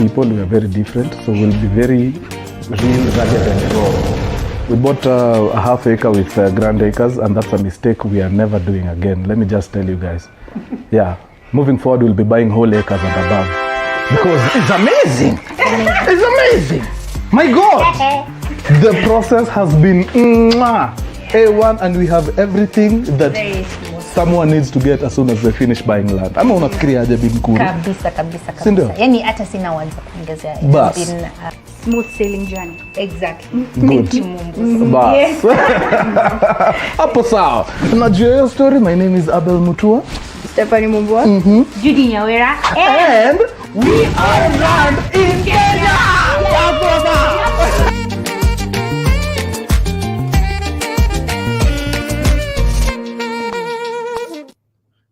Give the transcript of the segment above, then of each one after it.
people. We are very different, so we'll be very real, rugged, and raw. We bought a half acre with grand acres, and that's a mistake we are never doing again. Let me just tell you guys. Yeah, moving forward, we'll be buying whole acres and above. Because it's amazing! It's amazing! My God! The process has been A1, and we have everything that someone needs to get as soon as they finish buying land. Ama unafikiria aje Bi Mkuru? Kabisa. Yaani hata sina words za kuongezea. It's been a smooth sailing journey. Exactly. Good. Yes. Hapo sawa. Unajua hiyo story? My name is Abel Mutua. Stephanie Mumbwa. Judy Nyawera. And we are land in Kenya!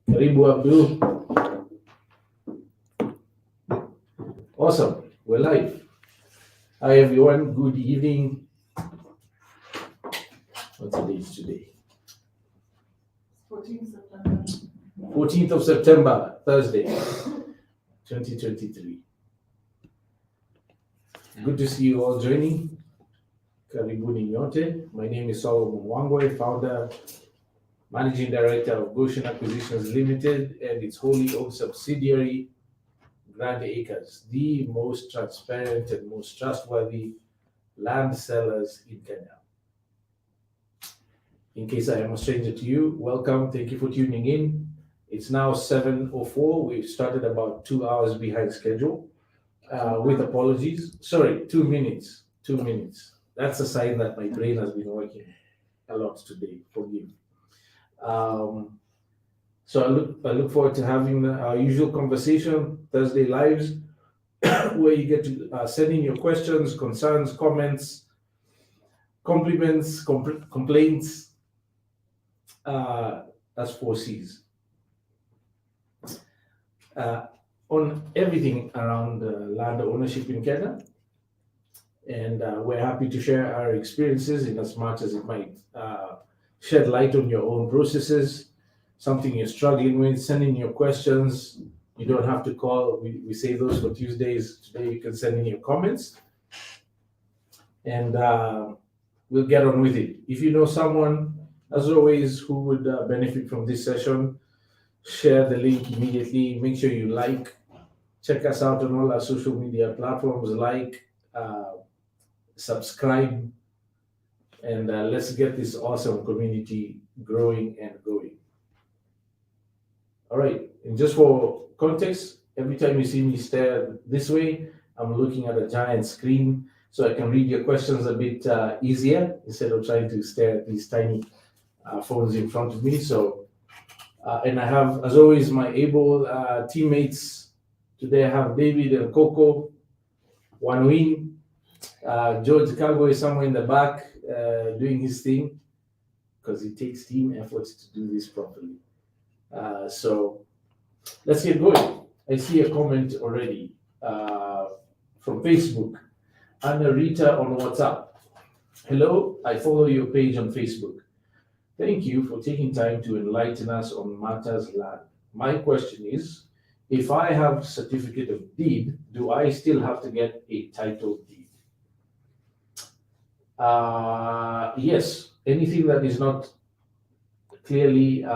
Karibu Abdul. Awesome. We're live. Hi everyone. Good evening. What's the date today? 14th of September, Thursday, 2023. Good to see you all joining. Karibuni nyote. My name is Solomon Wangwe, founder, Managing Director of Goshen Acquisitions Limited and its wholly owned subsidiary, Grand Acres, the most transparent and most trustworthy land sellers in Kenya. In case I am a stranger to you, welcome. Thank you for tuning in. It's now 7:04. We've started about 2 hours behind schedule. With apologies. Sorry, 2 minutes. 2 minutes. That's a sign that my brain has been working a lot today. Forgive. So I look forward to having our usual conversation, Thursday lives, where you get to send in your questions, concerns, comments, compliments, complaints, as 4Cs. On everything around land ownership in Kenya. And we're happy to share our experiences in as much as it might shed light on your own processes, something you're struggling with. Send in your questions. You don't have to call. We say those for Tuesdays. Today you can send in your comments. And we'll get on with it. If you know someone, as always, who would benefit from this session, share the link immediately. Make sure you like. Check us out on all our social media platforms. Like, subscribe, and let's get this awesome community growing and going. All right, and just for context, every time you see me stare this way, I'm looking at a giant screen so I can read your questions a bit easier instead of trying to stare at these tiny phones in front of me. So, and I have, as always, my able teammates. Today I have David and Coco, Wangwe. George Cargo is somewhere in the back doing his thing because it takes team efforts to do this properly. So let's get going. I see a comment already from Facebook. Anna Rita on WhatsApp. Hello, I follow your page on Facebook. Thank you for taking time to enlighten us on matters land. My question is, if I have certificate of deed, do I still have to get a title deed? Yes, anything that is not clearly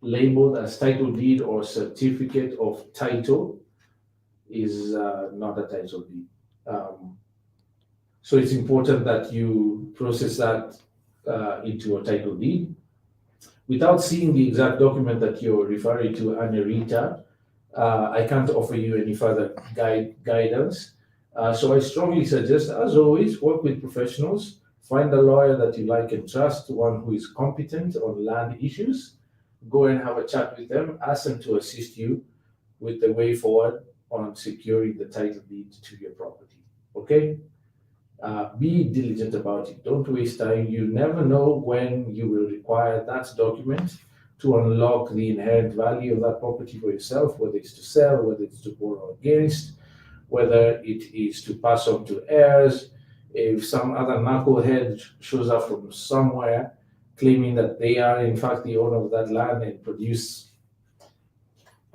labeled as title deed or certificate of title is not a title deed. So it's important that you process that into a title deed. Without seeing the exact document that you're referring to, Anarita, I can't offer you any further guidance. So I strongly suggest, as always, work with professionals. Find a lawyer that you like and trust, one who is competent on land issues. Go and have a chat with them. Ask them to assist you with the way forward on securing the title deed to your property. Okay? Be diligent about it. Don't waste time. You never know when you will require that document to unlock the inherent value of that property for yourself, whether it's to sell, whether it's to borrow against, whether it is to pass on to heirs. If some other knucklehead shows up from somewhere claiming that they are in fact the owner of that land and produce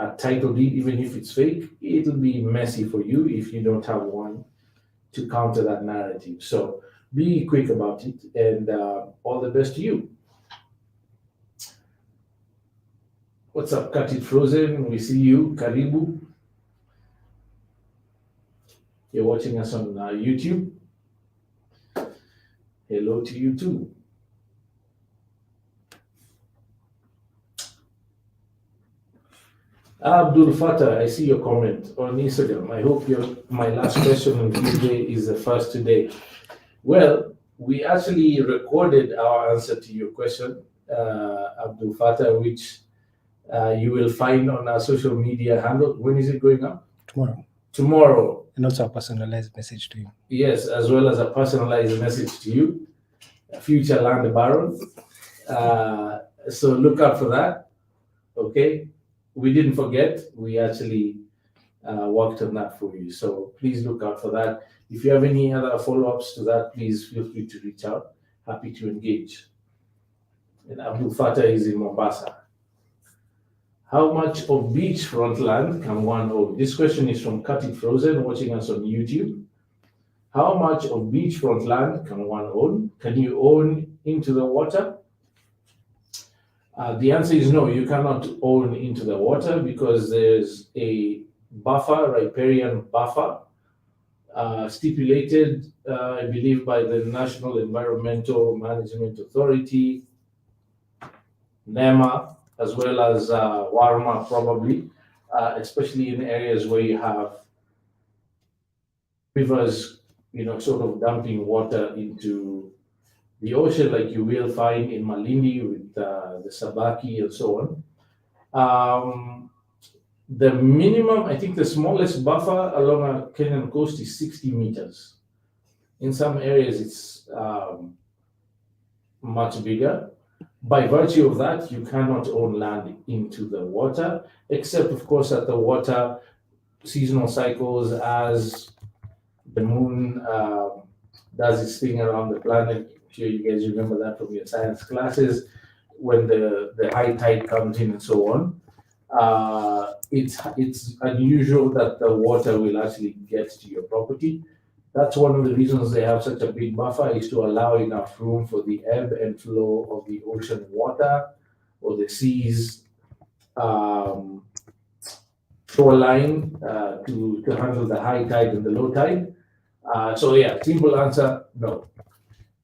a title deed, even if it's fake, it'll be messy for you if you don't have one to counter that narrative. So be quick about it, and all the best to you. What's up, Cut It Frozen? We see you. Karibu. You're watching us on YouTube. Hello to you too. Abdul Fattah, I see your comment on Instagram. I hope my last question on Tuesday is the first today. Well, we actually recorded our answer to your question, Abdul Fattah, which you will find on our social media handle. When is it going up? Tomorrow. Tomorrow. And also a personalized message to you. Yes, as well as a personalized message to you, a future land baron. So look out for that. Okay. We didn't forget. We actually worked on that for you. So please look out for that. If you have any other follow-ups to that, please feel free to reach out. Happy to engage. And Abdul Fattah is in Mombasa. How much of beachfront land can one own? This question is from Cut It Frozen, watching us on YouTube. How much of beachfront land can one own? Can you own into the water? The answer is no, you cannot own into the water because there's a buffer, riparian buffer, stipulated, I believe, by the National Environmental Management Authority, NEMA, as well as WARMA probably, especially in areas where you have rivers, sort of dumping water into the ocean, like you will find in Malindi with the Sabaki and so on. The minimum, I think the smallest buffer along a Kenyan coast is 60 meters. In some areas, it's much bigger. By virtue of that, you cannot own land into the water, except, of course, at the water seasonal cycles as the moon does its thing around the planet. I'm sure you guys remember that from your science classes, when the high tide comes in and so on. It's unusual that the water will actually get to your property. That's one of the reasons they have such a big buffer, is to allow enough room for the ebb and flow of the ocean water or the seas shoreline to handle the high tide and the low tide. So yeah, simple answer, no.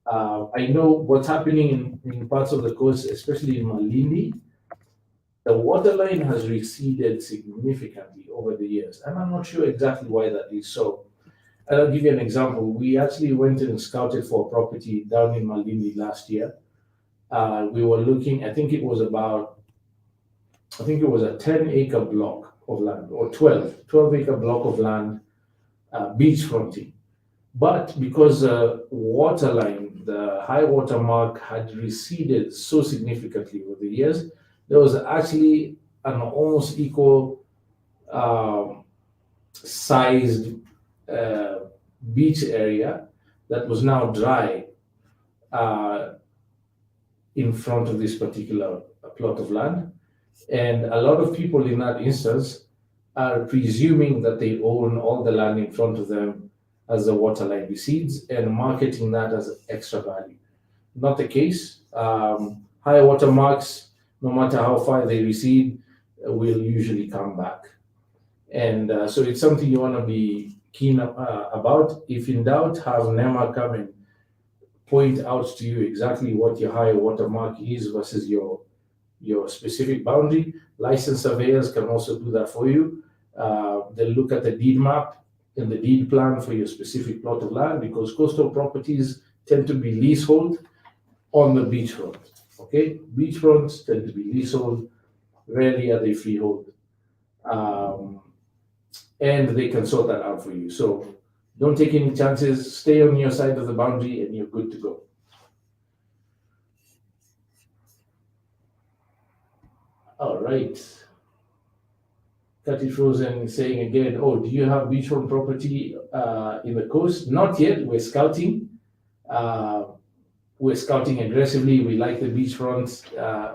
I know what's happening in parts of the coast, especially in Malindi. The waterline has receded significantly over the years, and I'm not sure exactly why that is. So I'll give you an example. We actually went and scouted for a property down in Malindi last year. We were looking, I think it was a 10-acre block of land, or 12-acre block of land, beachfronting. But because the waterline, the high water mark, had receded so significantly over the years, there was actually an almost equal sized beach area that was now dry in front of this particular plot of land. And a lot of people in that instance are presuming that they own all the land in front of them as the waterline recedes and marketing that as extra value. Not the case. High water marks, no matter how far they recede, will usually come back. And so it's something you want to be keen about. If in doubt, have NEMA come and point out to you exactly what your high water mark is versus your specific boundary. Licensed surveyors can also do that for you. They'll look at the deed map and the deed plan for your specific plot of land, because coastal properties tend to be leasehold on the beachfront. Okay, beachfronts tend to be leasehold, rarely are they freehold. And they can sort that out for you. So don't take any chances, stay on your side of the boundary and you're good to go. All right. Cut It Frozen is saying again, oh, do you have beachfront property in the coast? Not yet, we're scouting. We're scouting aggressively. We like the beachfronts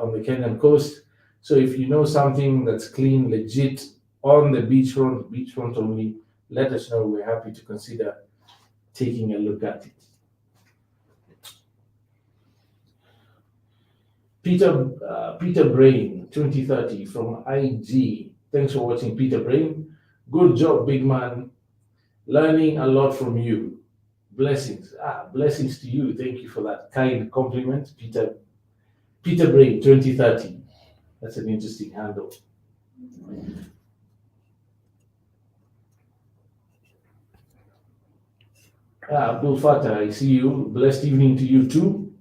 on the Kenyan coast. So if you know something that's clean, legit, on the beachfront only, let us know. We're happy to consider taking a look at it. Peter Brain 2030 from IG. Thanks for watching, Peter Brain. Good job, big man. Learning a lot from you. Blessings. Blessings to you. Thank you for that kind compliment, Peter. Peter Brain 2030. That's an interesting handle. Abdul Fatah, I see you. Blessed evening to you too.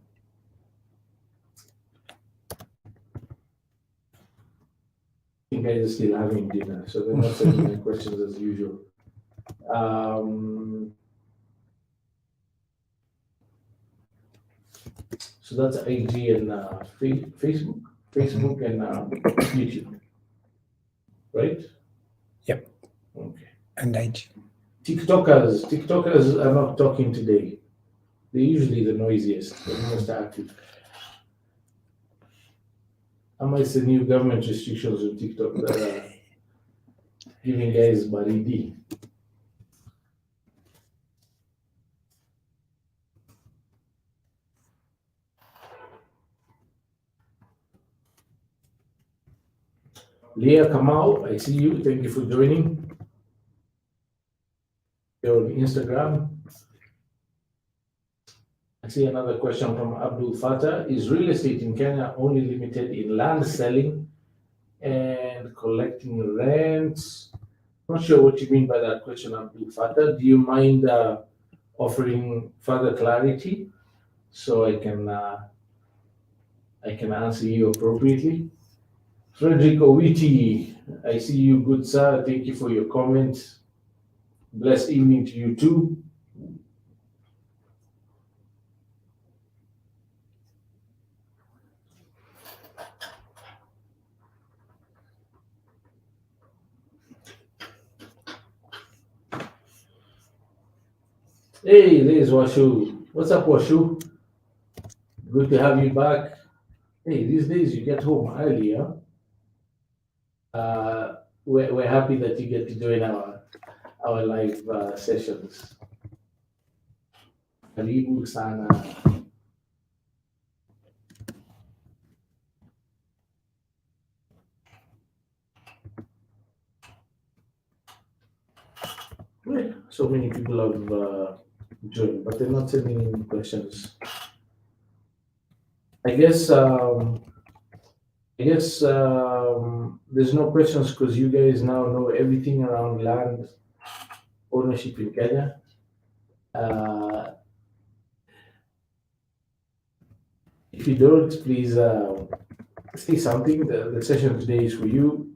You guys are still having dinner, so they're not sending me questions as usual. So that's IG and Facebook and YouTube, right? Yep. Okay. And IG. TikTokers are not talking today. They're usually the noisiest, the most active. How much the new government restrictions on TikTok that are giving guys baridi? Leah Kamau, I see you. Thank you for joining. You're on Instagram. I see another question from Abdul Fatah. Is real estate in Kenya only limited in land selling and collecting rents? Not sure what you mean by that question, Abdul Fatah. Do you mind offering further clarity so I can answer you appropriately? Frederick Owiti, I see you, good sir. Thank you for your comment. Blessed evening to you too. Hey, there's Washu. What's up, Washu? Good to have you back. Hey, these days you get home early, huh? We're happy that you get to join our live sessions. Karibu sana. So many people have joined, but they're not sending any questions. I guess there's no questions because you guys now know everything around land ownership in Kenya. If you don't, please say something. The session today is for you.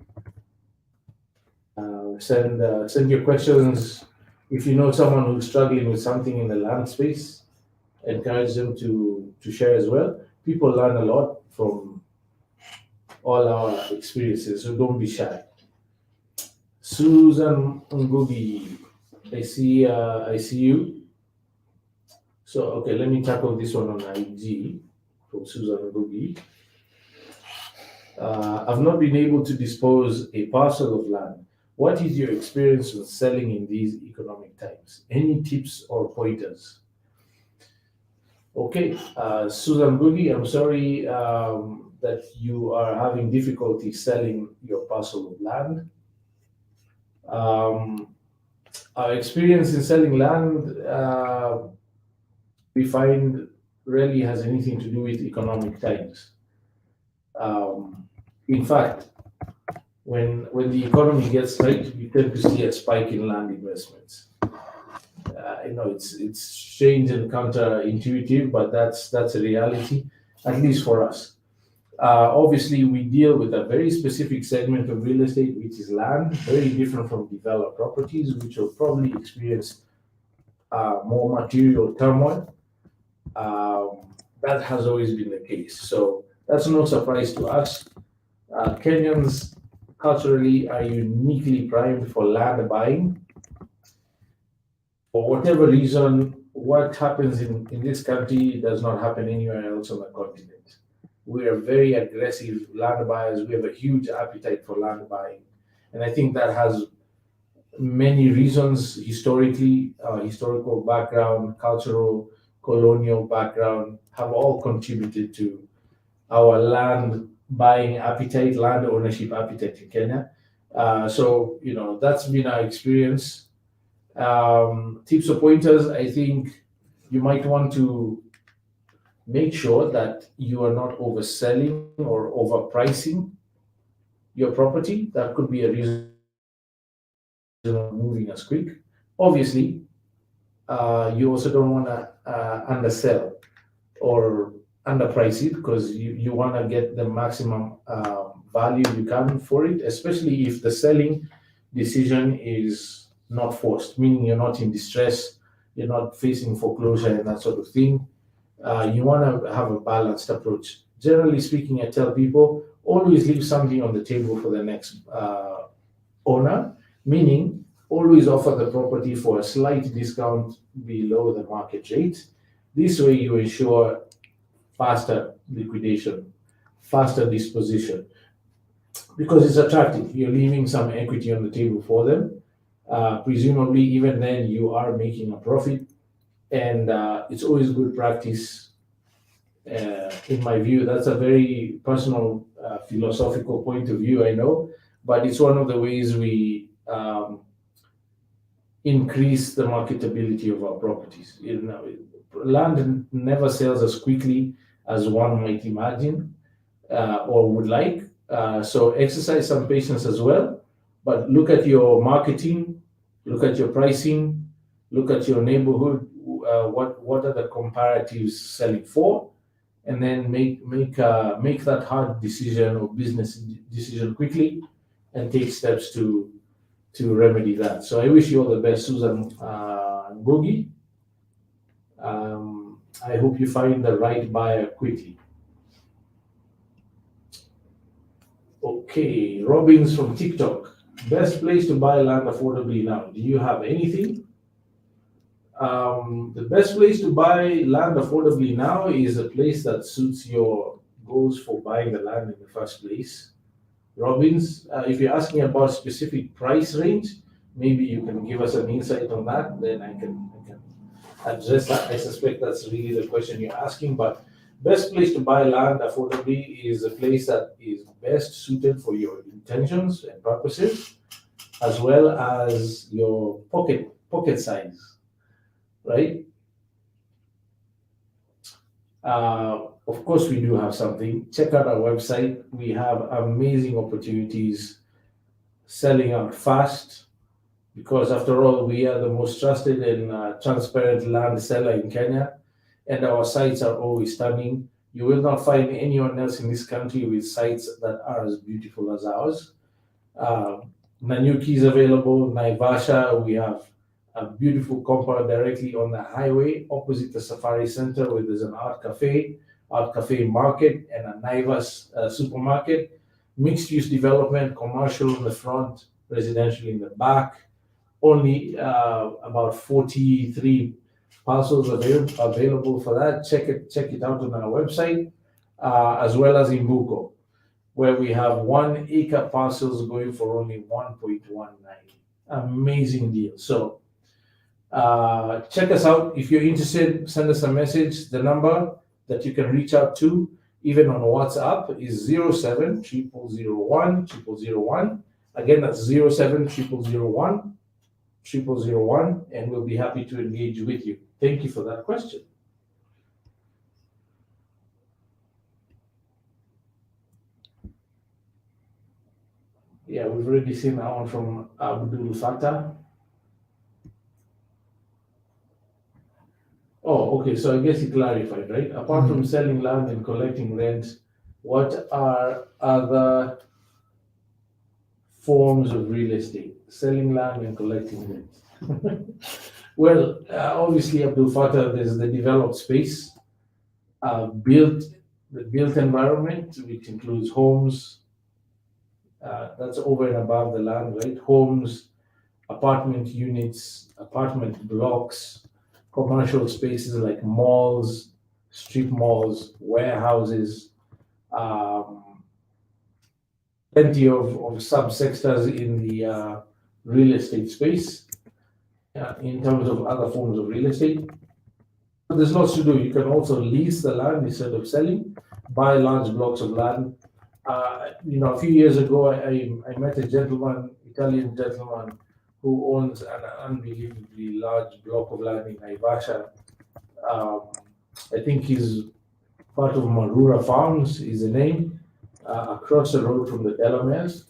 Send your questions. If you know someone who's struggling with something in the land space, encourage them to share as well. People learn a lot from all our experiences, so don't be shy. Susan Ngugi, I see you. So okay, let me tackle this one on IG from Susan Ngugi. I've not been able to dispose a parcel of land. What is your experience with selling in these economic times? Any tips or pointers? Okay, Susan Ngugi, I'm sorry that you are having difficulty selling your parcel of land. Our experience in selling land, we find rarely has anything to do with economic times. In fact, when the economy gets tight, we tend to see a spike in land investments. I know it's strange and counterintuitive, but that's a reality, at least for us. Obviously, we deal with a very specific segment of real estate, which is land, very different from developed properties, which will probably experience more material turmoil. That has always been the case. So that's no surprise to us. Kenyans culturally are uniquely primed for land buying. For whatever reason, what happens in this country does not happen anywhere else on the continent. We are very aggressive land buyers. We have a huge appetite for land buying. And I think that has many reasons historically, historical background, cultural, colonial background have all contributed to our land buying appetite, land ownership appetite in Kenya. So, that's been our experience. Tips or pointers, I think you might want to make sure that you are not overselling or overpricing your property. That could be a reason of moving as quick. Obviously, you also don't want to undersell or underprice it, because you want to get the maximum value you can for it, especially if the selling decision is not forced, meaning you're not in distress, you're not facing foreclosure and that sort of thing. You want to have a balanced approach. Generally speaking, I tell people always leave something on the table for the next owner, meaning always offer the property for a slight discount below the market rate. This way you ensure faster liquidation, faster disposition, because it's attractive. You're leaving some equity on the table for them. Presumably, even then, you are making a profit, and it's always good practice. In my view, that's a very personal, philosophical point of view, I know, but it's one of the ways we increase the marketability of our properties. Land never sells as quickly as one might imagine or would like. So exercise some patience as well, but look at your marketing, look at your pricing, look at your neighborhood. What are the comparatives selling for, and then make that hard decision or business decision quickly, and take steps to remedy that. So I wish you all the best, Susan Gogi. I hope you find the right buyer quickly. Okay, Robbins from TikTok. Best place to buy land affordably now. Do you have anything? The best place to buy land affordably now is a place that suits your goals for buying the land in the first place. Robbins, if you're asking about specific price range, maybe you can give us an insight on that, then I can address that. I suspect that's really the question you're asking, but best place to buy land affordably is a place that is best suited for your intentions and purposes, as well as your pocket size, right? Of course, we do have something. Check out our website. We have amazing opportunities selling out fast, because after all, we are the most trusted and transparent land seller in Kenya, and our sites are always stunning. You will not find anyone else in this country with sites that are as beautiful as ours. Nanyuki is available. Naivasha, we have a beautiful compound directly on the highway opposite the Safari Center, where there's an art cafe market, and a Naivas supermarket. Mixed use development, commercial in the front, residential in the back. Only about 43 parcels available for that. Check it out on our website, as well as in Buko, where we have 1 acre parcels going for only 1.19. Amazing deal. So check us out. If you're interested, send us a message. The number that you can reach out to, even on WhatsApp, is 07 0001 0001. Again, that's 07 0001 0001, and we'll be happy to engage with you. Thank you for that question. Yeah, we've already seen that one from Abdul Fattah. Oh, okay. So I guess he clarified, right? Apart from selling land and collecting rent, what are other forms of real estate? Selling land and collecting rent. Well, obviously, Abdul Fattah, there's the developed space, the built environment, which includes homes. That's over and above the land, right? Homes, apartment units, apartment blocks, commercial spaces like malls, strip malls, warehouses, plenty of subsectors in the real estate space in terms of other forms of real estate. But there's lots to do. You can also lease the land instead of selling, buy large blocks of land. A few years ago, I met a gentleman, Italian gentleman, who owns an unbelievably large block of land in Naivasha. I think he's part of Marura Farms is the name, across the road from the Delameres.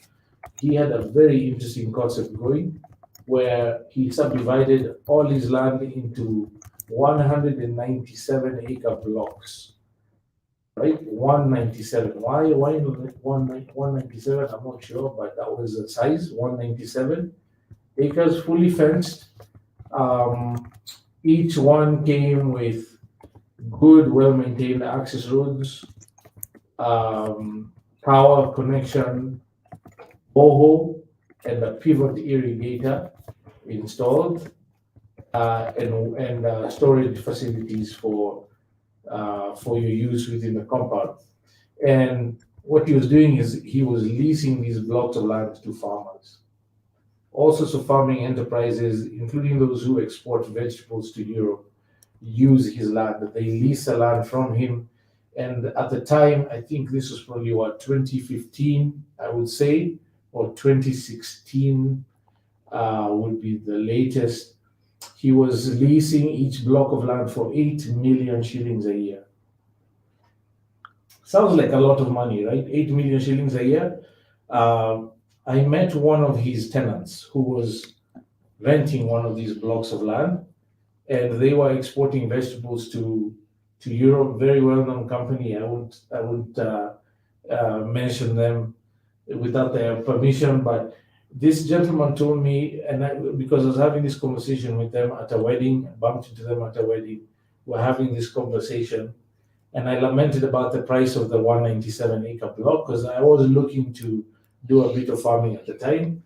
He had a very interesting concept going where he subdivided all his land into 197 acre blocks. Right? 197. Why 197? I'm not sure, but that was the size, 197 acres, fully fenced. Each one came with good, well-maintained access roads, power connection, borehole, and a pivot irrigator installed, and storage facilities for your use within the compound. And what he was doing is he was leasing these blocks of land to farmers. All sorts of farming enterprises, including those who export vegetables to Europe, use his land. They lease the land from him. And at the time, I think this was probably 2015, I would say, or 2016 would be the latest. He was leasing each block of land for 8 million shillings a year. Sounds like a lot of money, right? 8 million shillings a year. I met one of his tenants who was renting one of these blocks of land, and they were exporting vegetables to Europe. Very well-known company. I won't mention them without their permission, but this gentleman told me, and because I was having this conversation with them at a wedding, bumped into them at a wedding, we're having this conversation, and I lamented about the price of the 197 acre block because I was looking to do a bit of farming at the time.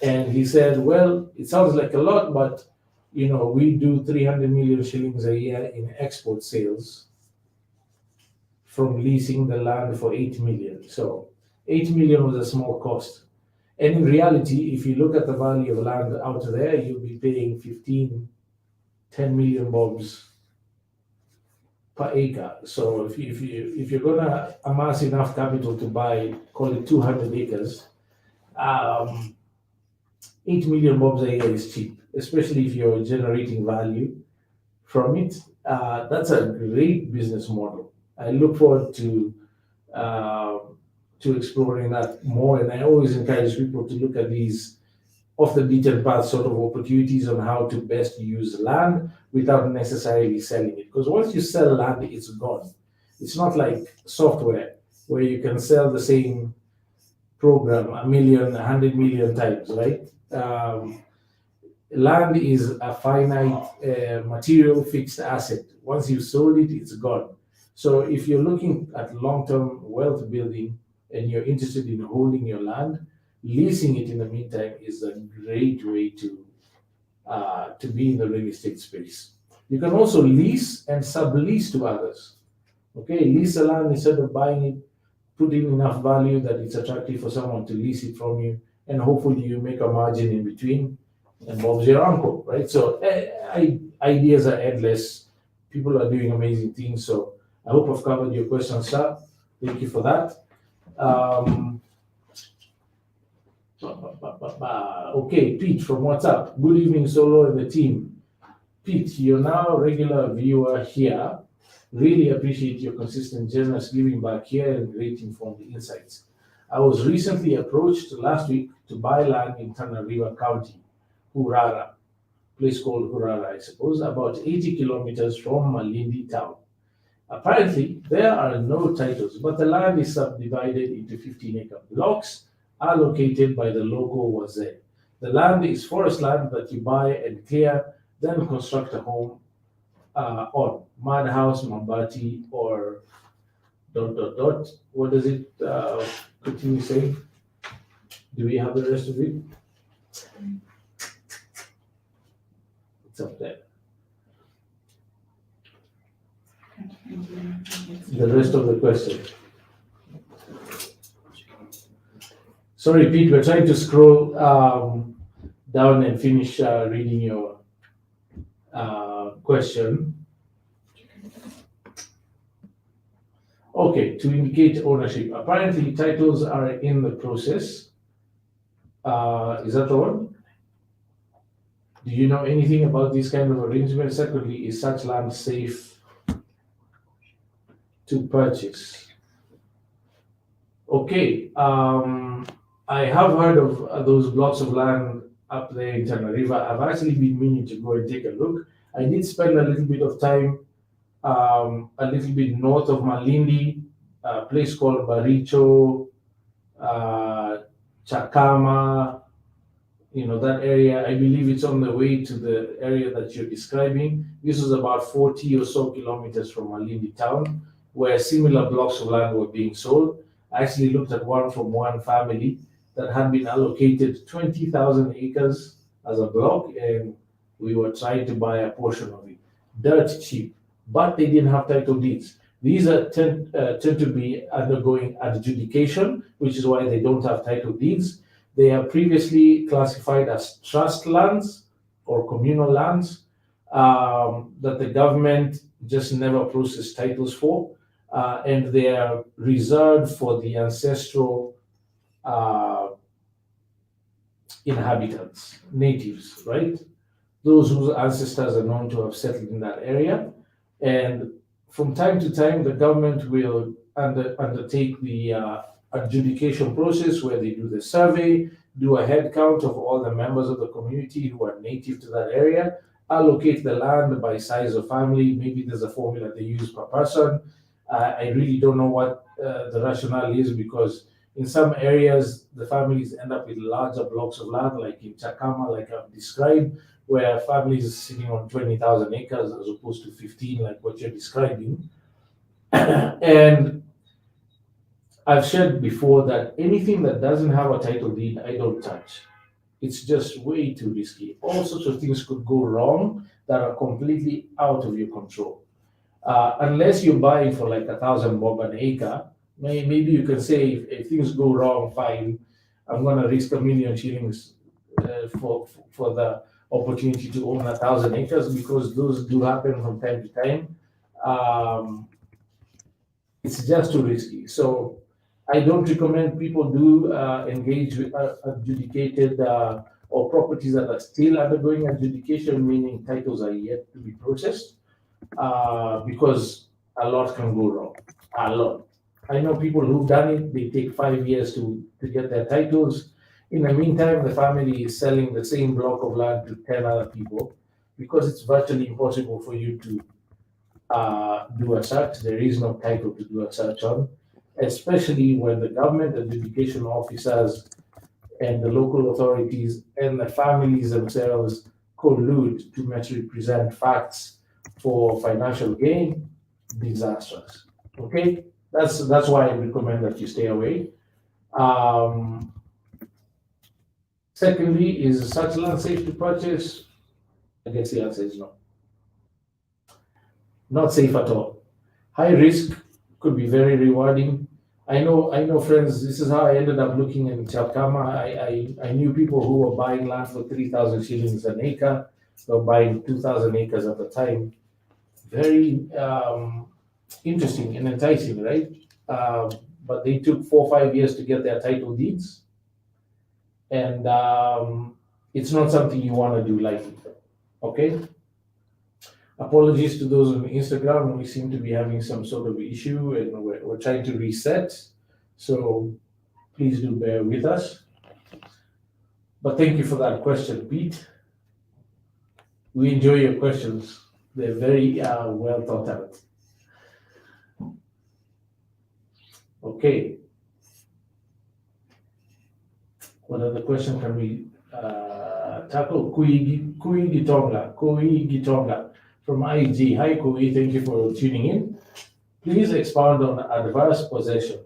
And he said, well, it sounds like a lot, but we do 300 million shillings a year in export sales from leasing the land for 8 million. So 8 million was a small cost. And in reality, if you look at the value of land out there, you'll be paying 10 million bobs per acre. So if you're gonna amass enough capital to buy, call it 200 acres, 8 million bobs a year is cheap, especially if you're generating value from it. That's a great business model. I look forward to exploring that more, and I always encourage people to look at these off the beaten path sort of opportunities on how to best use land without necessarily selling it. Because once you sell land, it's gone. It's not like software where you can sell the same program 100 million times, right? Land is a finite material fixed asset. Once you've sold it, it's gone. So if you're looking at long-term wealth building and you're interested in holding your land, leasing it in the meantime is a great way to be in the real estate space. You can also lease and sublease to others. Okay, lease the land instead of buying it, put in enough value that it's attractive for someone to lease it from you, and hopefully you make a margin in between, and Bob's your uncle, right? So ideas are endless. People are doing amazing things. So I hope I've covered your question, sir. Thank you for that. Okay, Pete from WhatsApp. Good evening, Solo and the team. Pete, you're now a regular viewer here. Really appreciate your consistent, generous giving back here and great informed insights. I was recently approached last week to buy land in Tana River County, Hurara, place called Hurara, I suppose, about 80 kilometers from Malindi town. Apparently, there are no titles, but the land is subdivided into 15-acre blocks allocated by the local wazee. The land is forest land that you buy and clear, then construct a home on Madhouse, Mabati, or ... What does it continue saying? Do we have the rest of it? It's up there. The rest of the question. Sorry, Pete, we're trying to scroll down and finish reading your question. Okay, to indicate ownership. Apparently, titles are in the process. Is that the one? Do you know anything about this kind of arrangement? Secondly, is such land safe to purchase? Okay, I have heard of those blocks of land up there in Tana River. I've actually been meaning to go and take a look. I did spend a little bit of time a little bit north of Malindi, a place called Baricho, Chakama, that area. I believe it's on the way to the area that you're describing. This was about 40 or so kilometers from Malindi town, where similar blocks of land were being sold. I actually looked at one from one family that had been allocated 20,000 acres as a block, and we were trying to buy a portion of it. Dirt cheap, but they didn't have title deeds. These tend to be undergoing adjudication, which is why they don't have title deeds. They are previously classified as trust lands or communal lands that the government just never processed titles for, and they are reserved for the ancestral inhabitants, natives, right? Those whose ancestors are known to have settled in that area. And from time to time, the government will undertake the adjudication process where they do the survey, do a head count of all the members of the community who are native to that area, allocate the land by size of family. Maybe there's a formula they use per person. I really don't know what the rationale is, because in some areas, the families end up with larger blocks of land, like in Chakama, like I've described, where families are sitting on 20,000 acres as opposed to 15, like what you're describing. And I've shared before that anything that doesn't have a title deed, I don't touch. It's just way too risky. All sorts of things could go wrong that are completely out of your control. Unless you're buying for like 1,000 bob an acre, maybe you can say if things go wrong, fine, I'm going to risk 1 million shillings for the opportunity to own 1,000 acres, because those do happen from time to time. It's just too risky. So I don't recommend people do engage with adjudicated or properties that are still undergoing adjudication, meaning titles are yet to be processed, because a lot can go wrong. A lot. I know people who've done it, they take 5 years to get their titles. In the meantime, the family is selling the same block of land to 10 other people, because it's virtually impossible for you to do a search. There is no title to do a search on, especially when the government adjudication officers and the local authorities and the families themselves collude to misrepresent facts for financial gain. Disastrous. Okay, that's why I recommend that you stay away. Secondly, is such land safe to purchase? I guess the answer is no. Not safe at all. High risk, could be very rewarding. I know friends, this is how I ended up looking in Chakama. I knew people who were buying land for 3,000 shillings an acre. They were buying 2,000 acres at the time. Very interesting and enticing, right? But they took 4 or 5 years to get their title deeds. And it's not something you want to do lightly, okay? Apologies to those on Instagram. We seem to be having some sort of issue, and we're trying to reset. So please do bear with us. But thank you for that question, Pete. We enjoy your questions. They're very well thought out. Okay. What other question can we tackle? Kui Gitonga from IG. Hi, Kui. Thank you for tuning in. Please expound on adverse possession.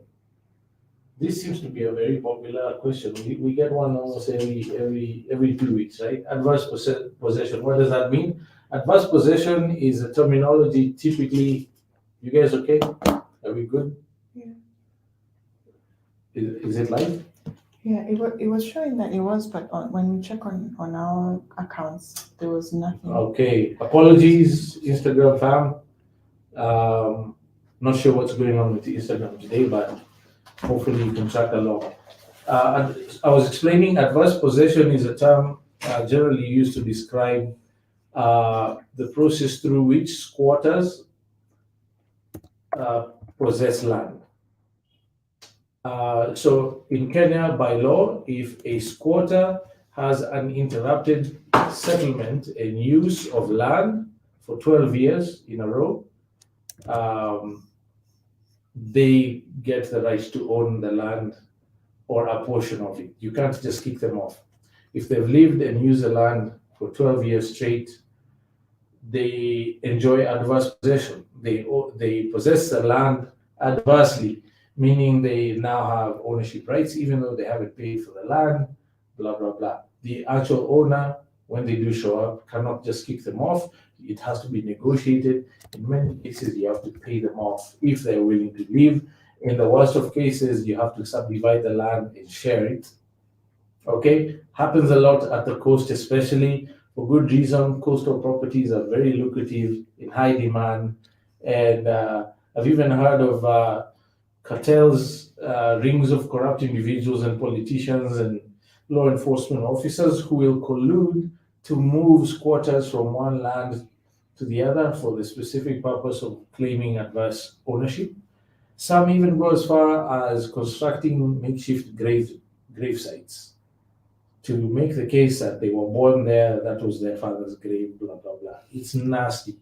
This seems to be a very popular question. We get one almost every 2 weeks, right? Adverse possession. What does that mean? Adverse possession is a terminology typically. You guys okay? Are we good? Yeah. Is it live? Yeah, it was showing that it was, but when we check on our accounts, there was nothing. Okay, apologies, Instagram fam. Not sure what's going on with Instagram today, but hopefully you can track along. I was explaining adverse possession is a term generally used to describe the process through which squatters possess land. So in Kenya, by law, if a squatter has uninterrupted settlement and use of land for 12 years in a row, they get the right to own the land or a portion of it. You can't just kick them off. If they've lived and used the land for 12 years straight, they enjoy adverse possession. They possess the land adversely, meaning they now have ownership rights, even though they haven't paid for the land, blah, blah, blah. The actual owner, when they do show up, cannot just kick them off. It has to be negotiated. In many cases, you have to pay them off if they're willing to leave. In the worst of cases, you have to subdivide the land and share it. Okay, happens a lot at the coast, especially for good reason. Coastal properties are very lucrative, in high demand, and I've even heard of cartels, rings of corrupt individuals and politicians and law enforcement officers who will collude to move squatters from one land to the other for the specific purpose of claiming adverse ownership. Some even go as far as constructing makeshift grave sites to make the case that they were born there, that was their father's grave, blah, blah, blah. It's nasty.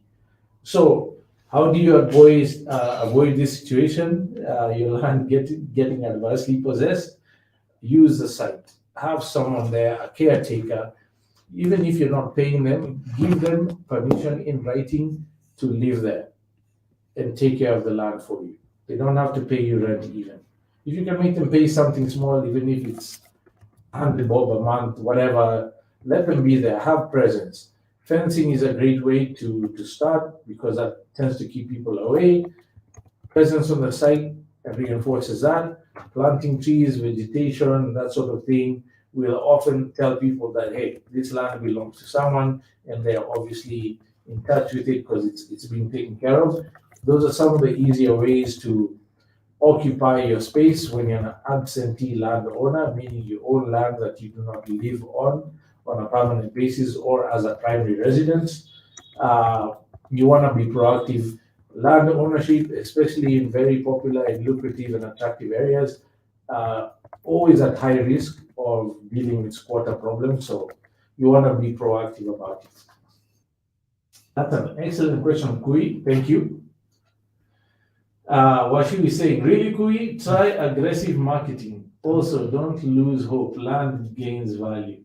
So how do you avoid this situation? Your land getting adversely possessed? Use the site. Have someone there, a caretaker. Even if you're not paying them, give them permission in writing to live there and take care of the land for you. They don't have to pay you rent even. If you can make them pay something small, even if it's 100 bob a month, whatever, let them be there, have presence. Fencing is a great way to start because that tends to keep people away. Presence on the site reinforces that. Planting trees, vegetation, that sort of thing will often tell people that, hey, this land belongs to someone, and they're obviously in touch with it because it's being taken care of. Those are some of the easier ways to occupy your space when you're an absentee landowner, meaning you own land that you do not live on a permanent basis or as a primary residence. You want to be proactive. Land ownership, especially in very popular and lucrative and attractive areas, always at high risk of dealing with squatter problems. So you want to be proactive about it. That's an excellent question, Kui. Thank you. What should we say? Really, Kui, try aggressive marketing. Also, don't lose hope. Land gains value.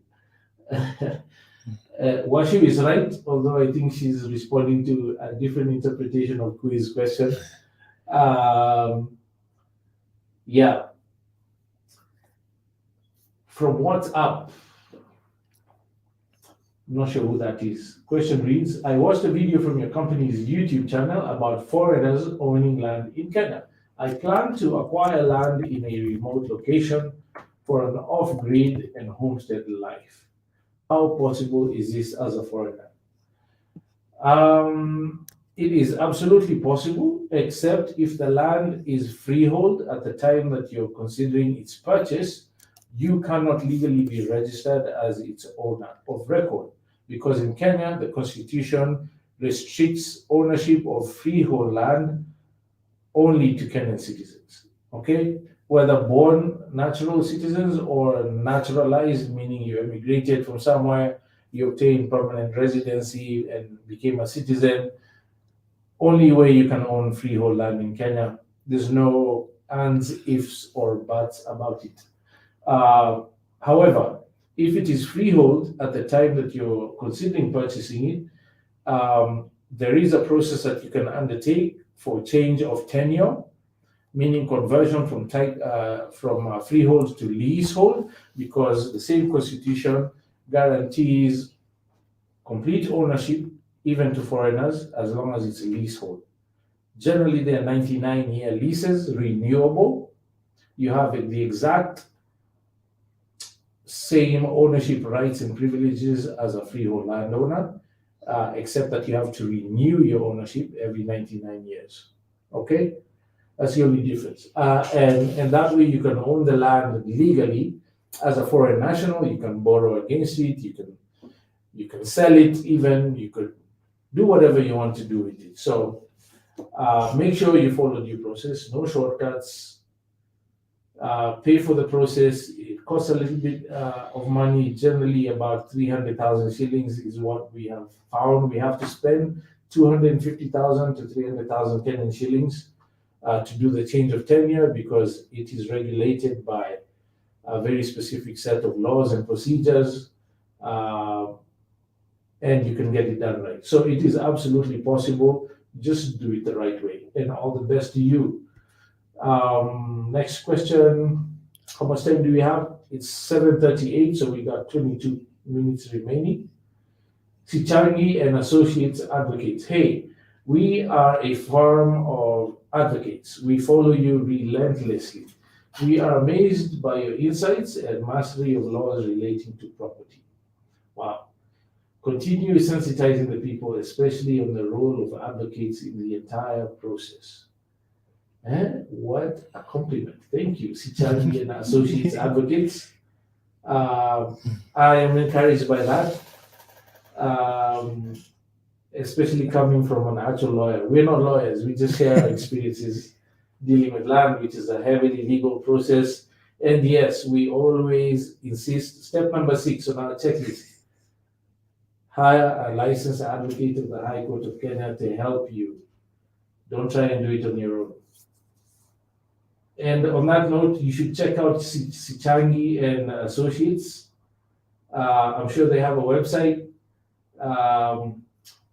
Washu is right, although I think she's responding to a different interpretation of Kui's question. Yeah. From what's up? I'm not sure who that is. Question reads, I watched a video from your company's YouTube channel about foreigners owning land in Kenya. I plan to acquire land in a remote location for an off-grid and homestead life. How possible is this as a foreigner? It is absolutely possible, except if the land is freehold at the time that you're considering its purchase, you cannot legally be registered as its owner of record. Because in Kenya, the constitution restricts ownership of freehold land only to Kenyan citizens, okay? Whether born natural citizens or naturalized, meaning you immigrated from somewhere, you obtained permanent residency and became a citizen, only way you can own freehold land in Kenya. There's no ands, ifs, or buts about it. However, if it is freehold at the time that you're considering purchasing it, there is a process that you can undertake for change of tenure, meaning conversion from freehold to leasehold, because the same constitution guarantees complete ownership even to foreigners as long as it's a leasehold. Generally, they are 99-year leases, renewable. You have the exact same ownership rights and privileges as a freehold landowner, except that you have to renew your ownership every 99 years. Okay, that's the only difference. And that way you can own the land legally as a foreign national. You can borrow against it. You can sell it. Even you could do whatever you want to do with it. So make sure you follow due process. No shortcuts. Pay for the process. It costs a little bit of money. Generally, about 300,000 shillings is what we have found. We have to spend 250,000 to 300,000 Kenyan shillings to do the change of tenure, because it is regulated by a very specific set of laws and procedures, and you can get it done right. So it is absolutely possible. Just do it the right way, and all the best to you. Next question. How much time do we have? It's 7:38, so we got 22 minutes remaining. Sichangi and Associates Advocates. Hey, we are a firm of advocates. We follow you relentlessly. We are amazed by your insights and mastery of laws relating to property. Wow. Continue sensitizing the people, especially on the role of advocates in the entire process. What a compliment. Thank you, Sichangi and Associates Advocates. I am encouraged by that, especially coming from an actual lawyer. We're not lawyers, we just share our experiences dealing with land, which is a heavily legal process. And yes, we always insist, step number 6 on our checklist, hire a licensed advocate of the High Court of Kenya to help you. Don't try and do it on your own. And on that note, you should check out Sichangi and Associates. I'm sure they have a website.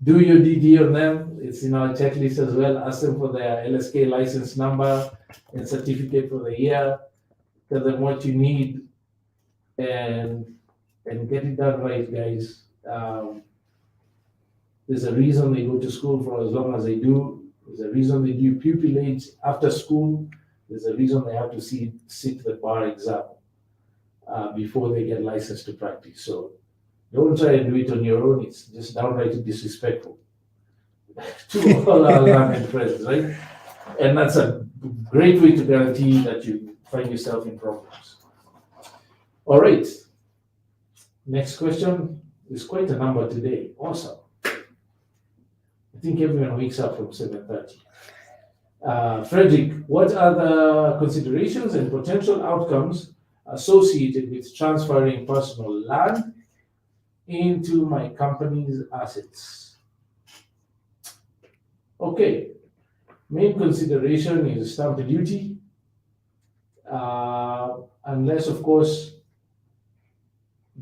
Do your DD on them. It's in our checklist as well. Ask them for their LSK license number and certificate for the year. Tell them what you need, and get it done right, guys. There's a reason they go to school for as long as they do. There's a reason they do pupillage after school. There's a reason they have to sit the bar exam before they get licensed to practice. So don't try and do it on your own. It's just downright disrespectful to all our learned friends, right? And that's a great way to guarantee that you find yourself in problems. All right. Next question is quite a number today. Awesome. I think everyone wakes up from 7:30. Frederick, what are the considerations and potential outcomes associated with transferring personal land into my company's assets? Okay, main consideration is stamp duty, unless, of course,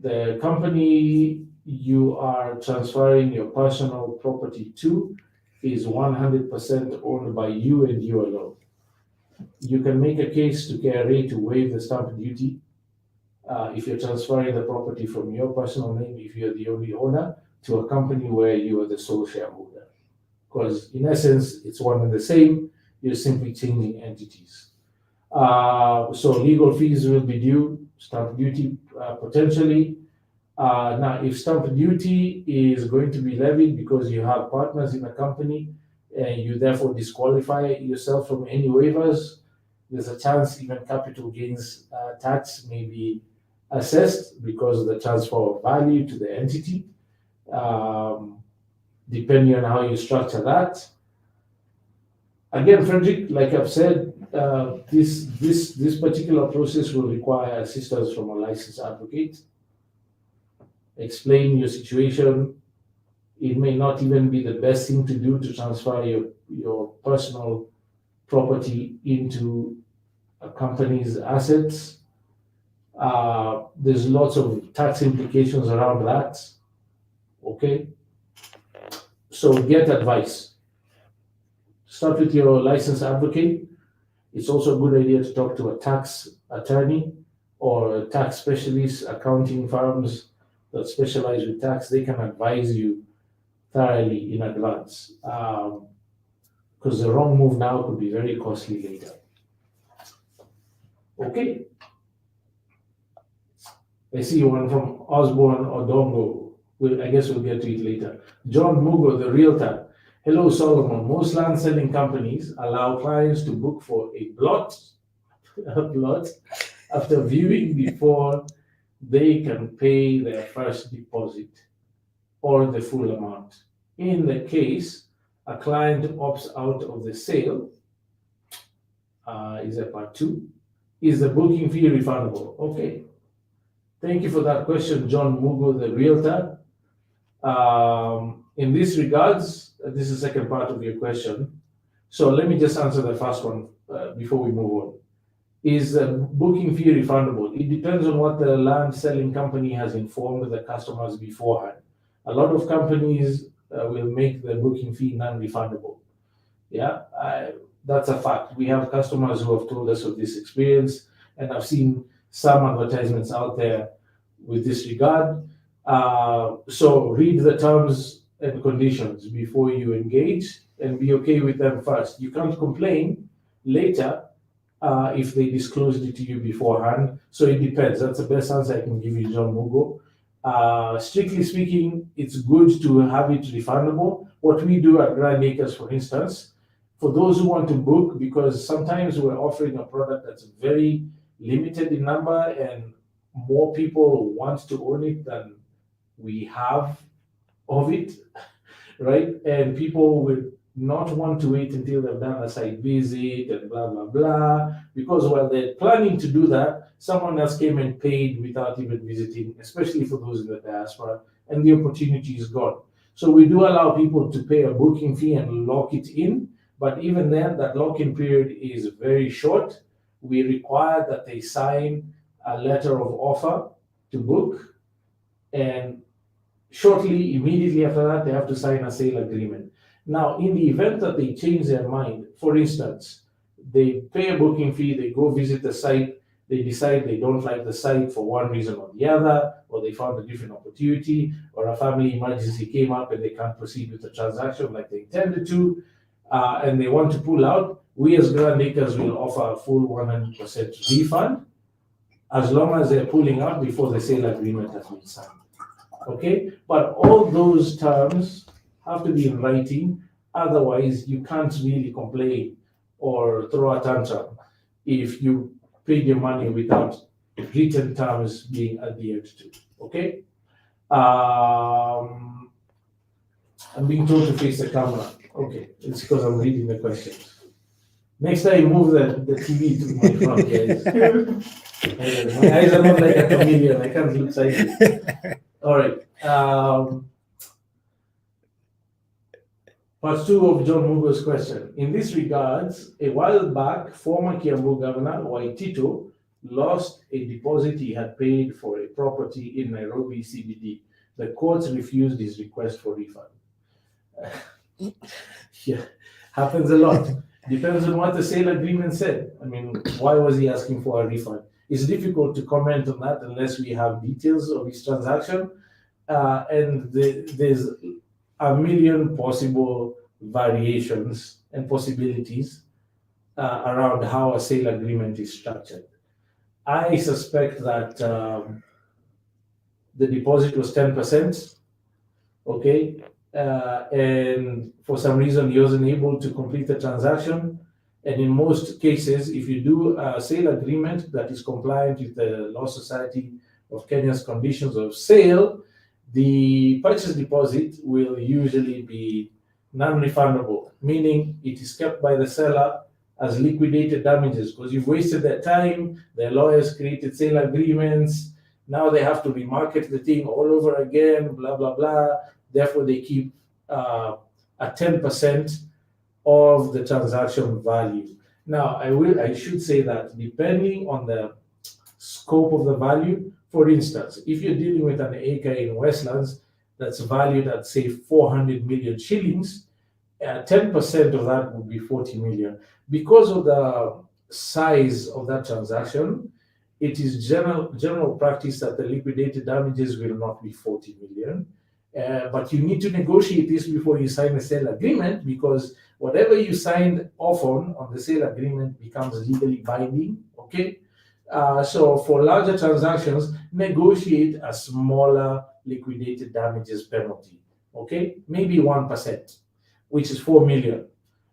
the company you are transferring your personal property to is 100% owned by you and you alone. You can make a case to KRA to waive the stamp duty if you're transferring the property from your personal name, if you're the only owner, to a company where you are the sole shareholder. Because in essence, it's one and the same, you're simply changing entities. So legal fees will be due, stamp duty potentially. Now, if stamp duty is going to be levied because you have partners in a company and you therefore disqualify yourself from any waivers, there's a chance even capital gains tax may be assessed because of the transfer of value to the entity, depending on how you structure that. Again, Frederick, like I've said, this particular process will require assistance from a licensed advocate. Explain your situation. It may not even be the best thing to do to transfer your personal property into a company's assets. There's lots of tax implications around that. Okay, so get advice. Start with your licensed advocate. It's also a good idea to talk to a tax attorney or a tax specialist, accounting firms that specialize with tax. They can advise you thoroughly in advance, because the wrong move now could be very costly later. Okay. I see one from Osborne Odongo. I guess we'll get to it later. John Mugo, the realtor. Hello, Solomon. Most land selling companies allow clients to book for a plot after viewing before they can pay their first deposit or the full amount. In the case a client opts out of the sale, is that part two? Is the booking fee refundable? Okay. Thank you for that question, John Mugo, the realtor. In this regards, this is the second part of your question. So let me just answer the first one before we move on. Is the booking fee refundable? It depends on what the land selling company has informed the customers beforehand. A lot of companies will make the booking fee non-refundable. Yeah, that's a fact. We have customers who have told us of this experience, and I've seen some advertisements out there with this regard. So read the terms and conditions before you engage and be okay with them first. You can't complain later if they disclosed it to you beforehand. So it depends. That's the best answer I can give you, John Mugo. Strictly speaking, it's good to have it refundable. What we do at Grand Acres, for instance, for those who want to book, because sometimes we're offering a product that's very limited in number and more people want to own it than we have of it, right? And people would not want to wait until they've done a site visit and blah, blah, blah, because while they're planning to do that, someone else came and paid without even visiting, especially for those in the diaspora, and the opportunity is gone. So we do allow people to pay a booking fee and lock it in, but even then, that lock-in period is very short. We require that they sign a letter of offer to book, and shortly, immediately after that, they have to sign a sale agreement. Now, in the event that they change their mind, for instance, they pay a booking fee, they go visit the site, they decide they don't like the site for one reason or the other, or they found a different opportunity, or a family emergency came up and they can't proceed with the transaction like they intended to, and they want to pull out, we as Grand Acres will offer a full 100% refund as long as they're pulling out before the sale agreement has been signed. Okay, but all those terms have to be in writing, otherwise you can't really complain or throw a tantrum if you paid your money without written terms being adhered to. Okay, I'm being told to face the camera. Okay, it's because I'm reading the questions. Next time, move the TV to my front, guys. My eyes are not like a chameleon. I can't look sideways. All right. Part two of John Mugo's question. In this regards, a while back, former Kiambu Governor Waitito lost a deposit he had paid for a property in Nairobi CBD. The courts refused his request for refund. Yeah, happens a lot. Depends on what the sale agreement said. I mean, why was he asking for a refund? It's difficult to comment on that unless we have details of his transaction. And there's a million possible variations and possibilities around how a sale agreement is structured. I suspect that the deposit was 10%, okay? And for some reason he wasn't able to complete the transaction. And in most cases, if you do a sale agreement that is compliant with the Law Society of Kenya's conditions of sale, the purchase deposit will usually be non-refundable, meaning it is kept by the seller as liquidated damages because you've wasted their time, their lawyers created sale agreements, now they have to remarket the thing all over again, blah, blah, blah. Therefore, they keep a 10% of the transaction value. Now, I should say that depending on the scope of the value, for instance, if you're dealing with an acre in Westlands that's valued at, say, 400 million shillings, 10% of that would be 40 million. Because of the size of that transaction, it is general practice that the liquidated damages will not be 40 million. But you need to negotiate this before you sign a sale agreement, because whatever you signed off on the sale agreement becomes legally binding, okay? So for larger transactions, negotiate a smaller liquidated damages penalty. Okay, maybe 1%, which is 4 million,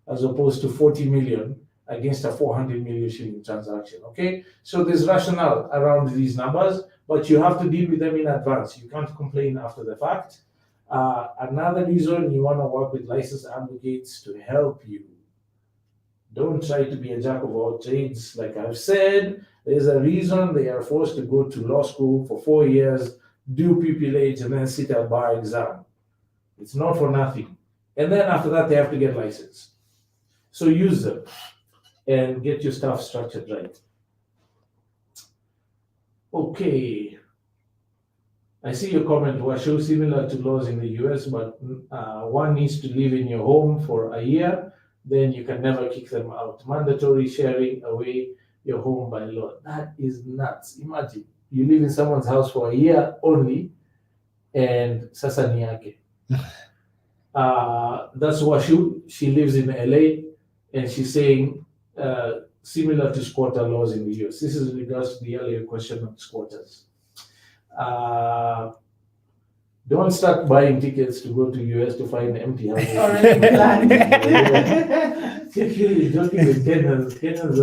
as opposed to 40 million against a 400 million shilling transaction. Okay, so there's rationale around these numbers, but you have to deal with them in advance. You can't complain after the fact. Another reason you want to work with licensed advocates to help you. Don't try to be a jack of all trades. Like I've said, there's a reason they are forced to go to law school for 4 years, do pupillage, and then sit a bar exam. It's not for nothing. And then after that, they have to get licensed. So use them and get your stuff structured right. Okay. I see your comment was show similar to laws in the US, but one needs to live in your home for a year, then you can never kick them out. Mandatory sharing away your home by law. That is nuts. Imagine you live in someone's house for a year only, and sasa ni yake. That's Washu. She lives in LA, and she's saying similar to squatter laws in the US. This is in regards to the earlier question of squatters. Don't start buying tickets to go to US to find empty houses. Already planned. You're joking with Kenyans. Kenyans,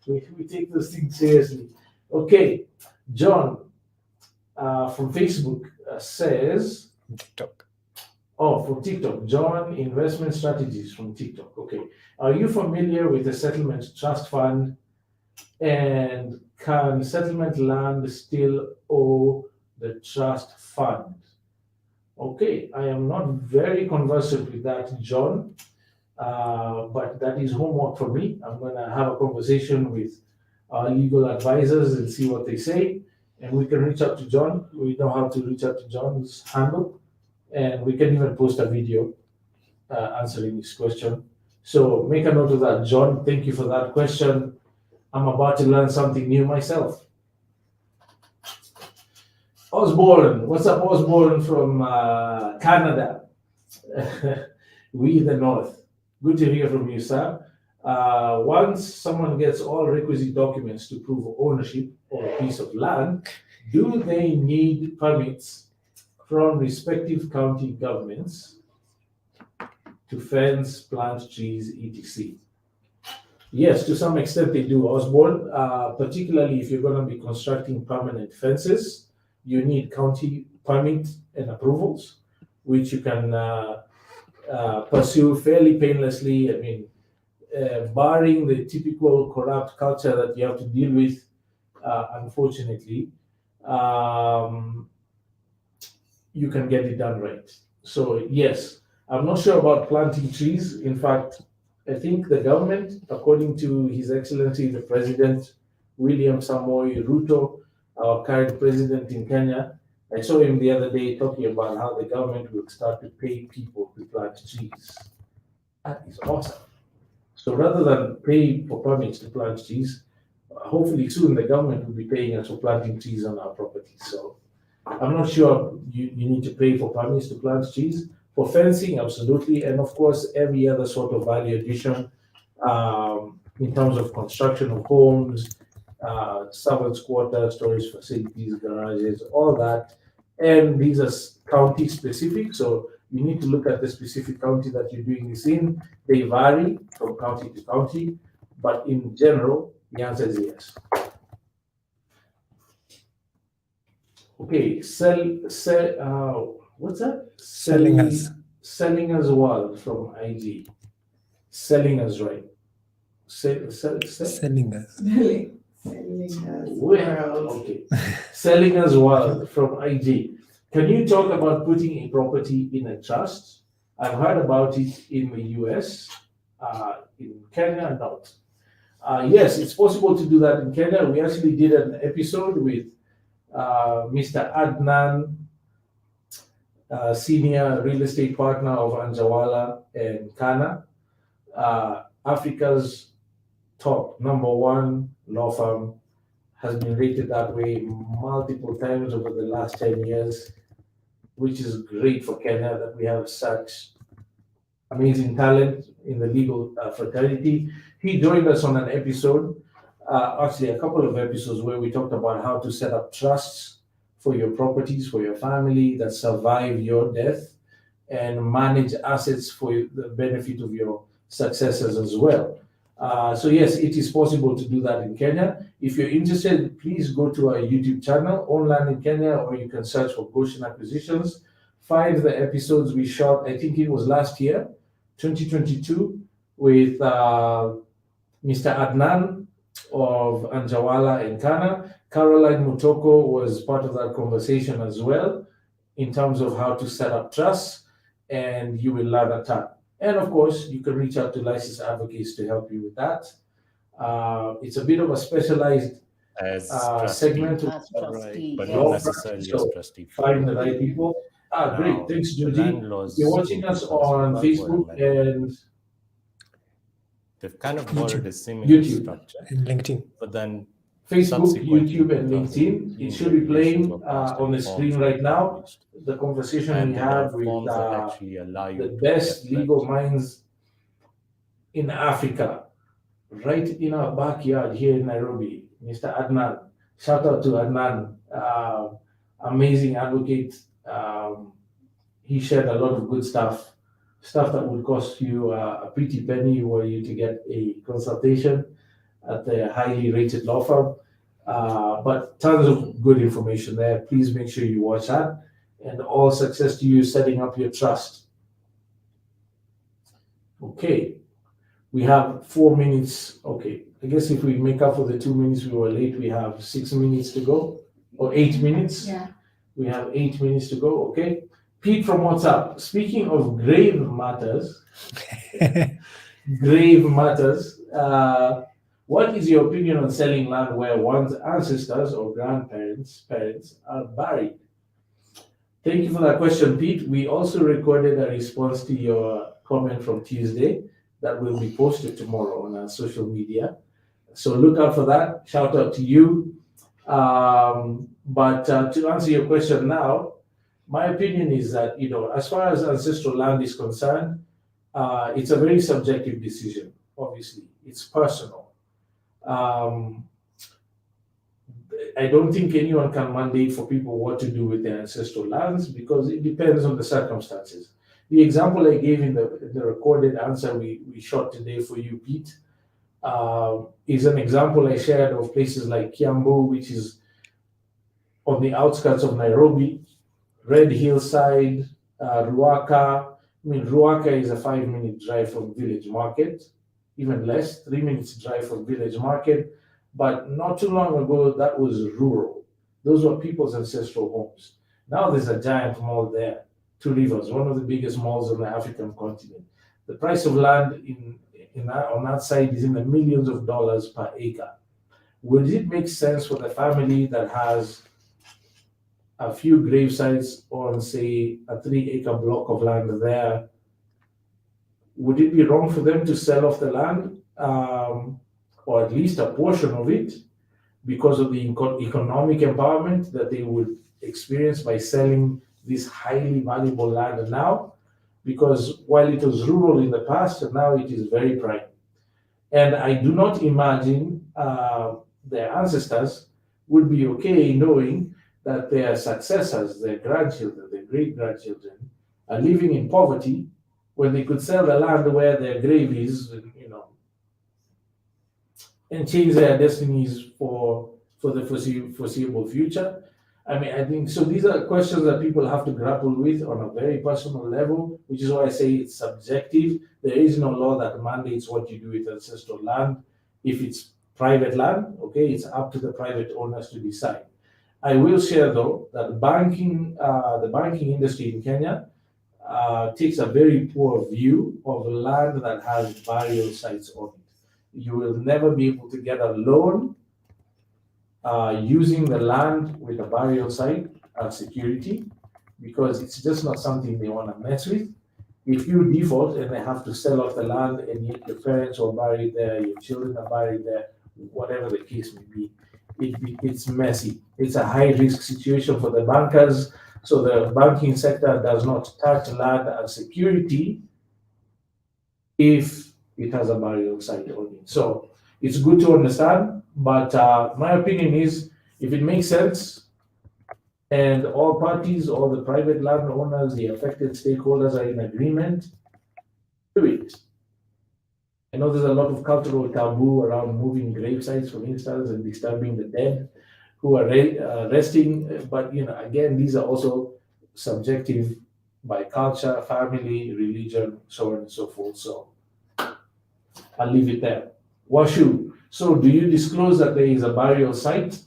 we take those things seriously. Okay, John from Facebook says, TikTok. oh, from TikTok, John, investment strategies from TikTok. Okay, are you familiar with the settlement trust fund? And can settlement land still owe the trust fund? Okay, I am not very conversant with that, John, but that is homework for me. I'm going to have a conversation with our legal advisors and see what they say. And we can reach out to John. We know how to reach out to John's handle. And we can even post a video answering this question. So make a note of that, John. Thank you for that question. I'm about to learn something new myself. Osborne, what's up, Osborne from Canada? We the North. Good to hear from you, sir. Once someone gets all requisite documents to prove ownership of a piece of land, do they need permits from respective county governments to fence, plant trees, etc.? Yes, to some extent they do, Osborne, particularly if you're going to be constructing permanent fences. You need county permit and approvals, which you can pursue fairly painlessly. I mean, barring the typical corrupt culture that you have to deal with, unfortunately, you can get it done right. So yes, I'm not sure about planting trees. In fact, I think the government, according to His Excellency the President William Samoei Ruto, our current president in Kenya, I saw him the other day talking about how the government will start to pay people to plant trees. That is awesome. So rather than pay for permits to plant trees, hopefully soon the government will be paying us for planting trees on our property. So I'm not sure you need to pay for permits to plant trees. For fencing, absolutely. And of course, every other sort of value addition in terms of construction of homes, servants' quarters, storage facilities, garages, all that. And these are county specific. So you need to look at the specific county that you're doing this in. They vary from county to county, but in general, the answer is yes. Okay, what's that? Selling us. Selling us well from IG. Selling us right. Selling us. Well, okay. Selling as well from IG. Can you talk about putting a property in a trust? I've heard about it in the US, in Kenya, not. Yes, it's possible to do that in Kenya. We actually did an episode with Mr. Adnan, senior real estate partner of Anjawala and Kana, Africa's top #1 law firm, has been rated that way multiple times over the last 10 years, which is great for Kenya that we have such amazing talent in the legal fraternity. He joined us on an episode actually a couple of episodes where we talked about how to set up trusts for your properties, for your family that survive your death, and manage assets for the benefit of your successors as well. So yes, it is possible to do that in Kenya. If you're interested, please go to our YouTube channel, Own Land in Kenya, or you can search for Goshen Acquisitions. Find the episodes we shot, I think it was last year, 2022, with Mr. Adnan of Anjawala and Kana. Caroline Mutoko was part of that conversation as well, in terms of how to set up trusts, and you will learn a ton. And of course, you can reach out to licensed advocates to help you with that. It's a bit of a specialized as segment, As trustee, but yes. not necessarily so as trustee. find the right people. Great, thanks, the Judy. land laws You're watching in us on 2012 were Facebook amended. and They've kind of borrowed a similar YouTube. structure, And LinkedIn. but then Facebook, subsequently, YouTube, and LinkedIn. It should be playing regulations were passed on the and screen forms right were now. published. The conversation And we there are had with forms that actually allow you the to best get legal that. minds in Africa, right in our backyard here in Nairobi. Mr. Adnan, shout out to Adnan, amazing advocate. He shared a lot of good stuff that would cost you a pretty penny were you to get a consultation at a highly rated law firm. But tons of good information there. Please make sure you watch that. And all success to you setting up your trust. Okay, we have 4 minutes. Okay, I guess if we make up for the 2 minutes we were late, we have 6 minutes to go, or 8 minutes. Yeah. We have 8 minutes to go. Okay, Pete from WhatsApp. Speaking of grave matters, what is your opinion on selling land where one's ancestors or parents are buried? Thank you for that question, Pete. We also recorded a response to your comment from Tuesday that will be posted tomorrow on our social media. So look out for that. Shout out to you. But to answer your question now, my opinion is that, as far as ancestral land is concerned, it's a very subjective decision, obviously. It's personal. I don't think anyone can mandate for people what to do with their ancestral lands because it depends on the circumstances. The example I gave in the recorded answer we shot today for you, Pete, is an example I shared of places like Kiambu, which is on the outskirts of Nairobi, Red Hillside, Ruaka. Ruaka is a 5-minute drive from Village Market, even less, 3 minutes drive from Village Market. But not too long ago, that was rural. Those were people's ancestral homes. Now there's a giant mall there, Two Rivers, one of the biggest malls on the African continent. The price of land on that side is in the millions of dollars per acre. Would it make sense for the family that has a few grave sites on, say, a 3-acre block of land there? Would it be wrong for them to sell off the land? Or at least a portion of it, because of the economic empowerment that they would experience by selling this highly valuable land now, because while it was rural in the past, now it is very prime. And I do not imagine their ancestors would be okay knowing that their successors, their grandchildren, their great-grandchildren, are living in poverty when they could sell the land where their grave is, and change their destinies for the foreseeable future. I think so. These are questions that people have to grapple with on a very personal level, which is why I say it's subjective. There is no law that mandates what you do with ancestral land. If it's private land, okay, it's up to the private owners to decide. I will share though that the banking industry in Kenya takes a very poor view of land that has burial sites on it. You will never be able to get a loan using the land with a burial site as security because it's just not something they want to mess with. If you default and they have to sell off the land and yet your parents are buried there, your children are buried there, whatever the case may be, it's messy. It's a high-risk situation for the bankers. So the banking sector does not touch land as security if it has a burial site on it. So it's good to understand, but my opinion is if it makes sense and all parties, all the private landowners, the affected stakeholders are in agreement, do it. I know there's a lot of cultural taboo around moving grave sites, for instance, and disturbing the dead who are resting. But again, these are also subjective by culture, family, religion, so on and so forth. So I'll leave it there. Washu. So do you disclose that there is a burial site?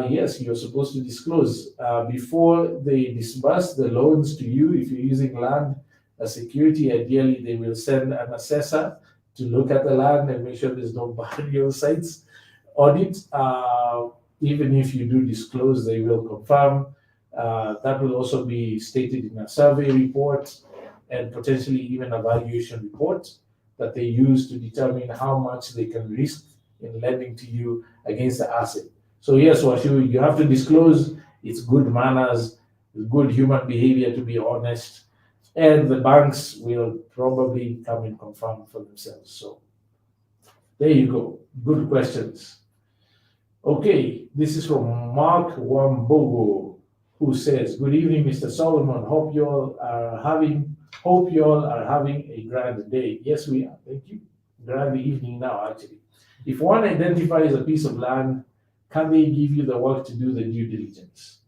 Yes, you're supposed to disclose before they disburse the loans to you. If you're using land as security, ideally they will send an assessor to look at the land and make sure there's no burial sites on it. Even if you do disclose, they will confirm. That will also be stated in a survey report and potentially even a valuation report that they use to determine how much they can risk in lending to you against the asset. So yes, Washu, you have to disclose. It's good manners, good human behavior to be honest, and the banks will probably come and confirm for themselves. So there you go. Good questions. Okay, this is from Mark Wambogo, who says, "Good evening, Mr. Solomon. Hope you all are having a grand day." Yes, we are. Thank you. Grand evening now, actually. If one identifies a piece of land, can they give you the work to do the due diligence?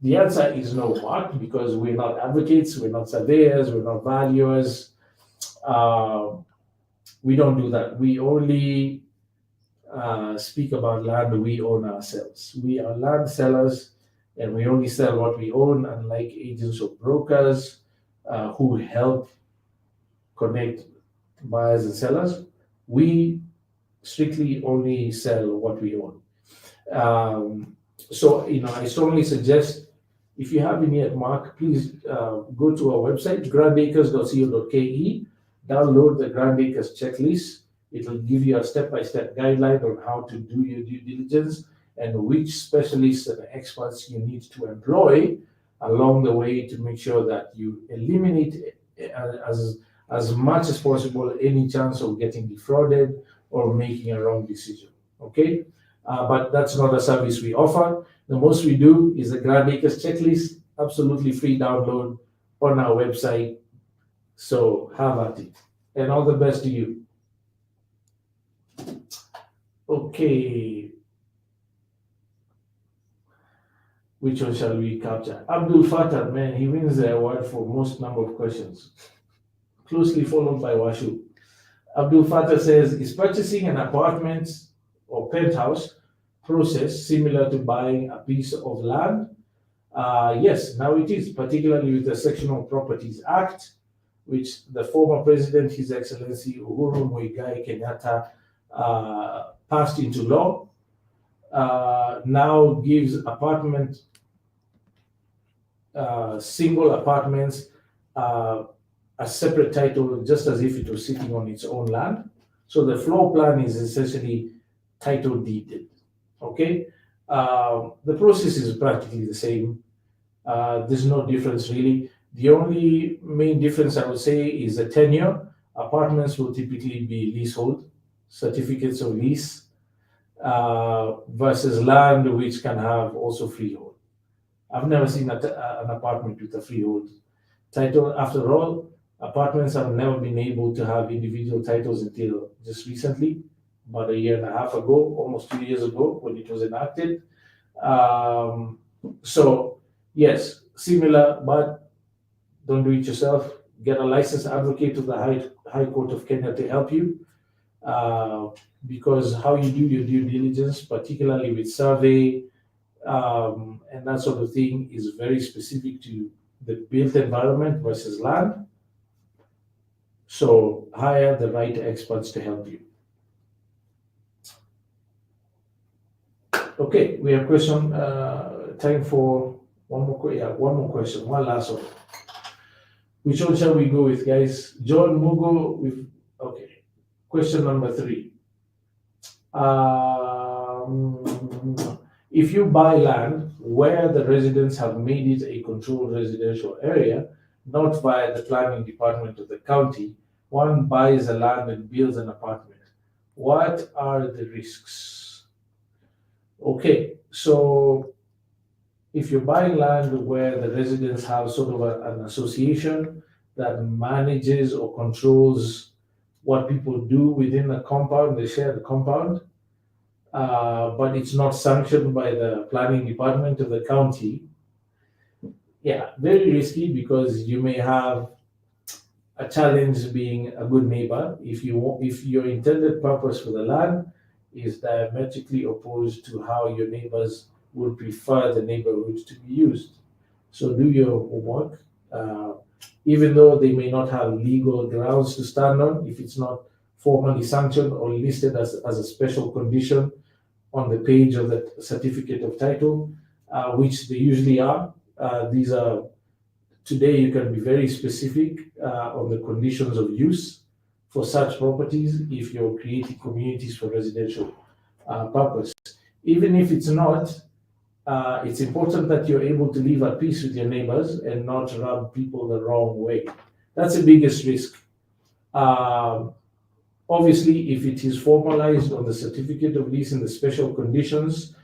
The answer is no, Mark, because we're not advocates, we're not surveyors, we're not valuers. We don't do that. We only speak about land we own ourselves. We are land sellers and we only sell what we own, unlike agents or brokers who help connect buyers and sellers. We strictly only sell what we own. So, I strongly suggest if you haven't yet, Mark, please go to our website, grandacres.co.ke, download the Grand Acres checklist. It will give you a step-by-step guideline on how to do your due diligence and which specialists and experts you need to employ along the way to make sure that you eliminate as much as possible any chance of getting defrauded or making a wrong decision. Okay? But that's not a service we offer. The most we do is a Grand Acres checklist, absolutely free download on our website. So have at it. And all the best to you. Okay. Which one shall we capture? Abdul Fattah, man, he wins the award for most number of questions. Closely followed by Washu. Abdul Fattah says, is purchasing an apartment or penthouse process similar to buying a piece of land? Yes, now it is, particularly with the Sectional Properties Act, which the former president, His Excellency Uhuru Muigai Kenyatta, passed into law. Now gives single apartments a separate title, just as if it was sitting on its own land. So the floor plan is essentially title deeded. Okay, the process is practically the same. There's no difference really. The only main difference I would say is the tenure. Apartments will typically be leasehold, certificates of lease, versus land which can have also freehold. I've never seen an apartment with a freehold title. After all, apartments have never been able to have individual titles until just recently, about a year and a half ago, almost 2 years ago when it was enacted. So yes, similar, but don't do it yourself. Get a licensed advocate to the High Court of Kenya to help you, because how you do your due diligence, particularly with survey and that sort of thing, is very specific to the built environment versus land. So hire the right experts to help you. Okay, we have question. Time for one more question. One last one. Which one shall we go with, guys? John Mugo with okay. Question number 3. If you buy land where the residents have made it a controlled residential area, not via the planning department of the county, one buys the land and builds an apartment. What are the risks? Okay, so if you're buying land where the residents have sort of an association that manages or controls what people do within the compound, they share the compound, but it's not sanctioned by the planning department of the county, yeah, very risky, because you may have a challenge being a good neighbor if your intended purpose for the land is diametrically opposed to how your neighbors would prefer the neighborhood to be used. So do your homework. Even though they may not have legal grounds to stand on, if it's not formally sanctioned or listed as a special condition on the page of the certificate of title, which they usually are. These are, today you can be very specific on the conditions of use for such properties if you're creating communities for residential purpose. Even if it's not, it's important that you're able to live at peace with your neighbors and not rub people the wrong way. That's the biggest risk. Obviously, if it is formalized on the certificate of lease in the special conditions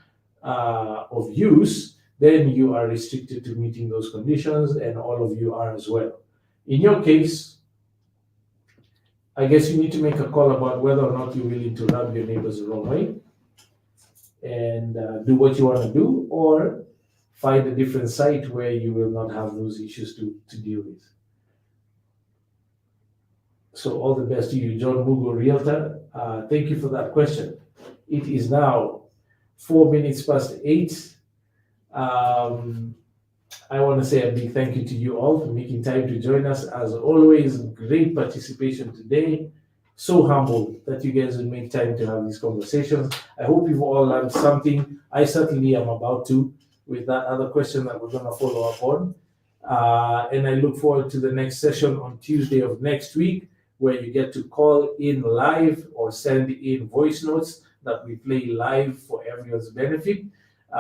of use, then you are restricted to meeting those conditions, and all of you are as well. In your case, I guess you need to make a call about whether or not you're willing to rub your neighbors the wrong way and do what you want to do, or find a different site where you will not have those issues to deal with. So all the best to you, John Mugo, Realtor. Thank you for that question. It is now 8:04. I want to say a big thank you to you all for making time to join us. As always, great participation today. So humbled that you guys would make time to have these conversations. I hope you've all learned something. I certainly am about to, with that other question that we're going to follow up on. And I look forward to the next session on Tuesday of next week, where you get to call in live or send in voice notes that we play live for everyone's benefit.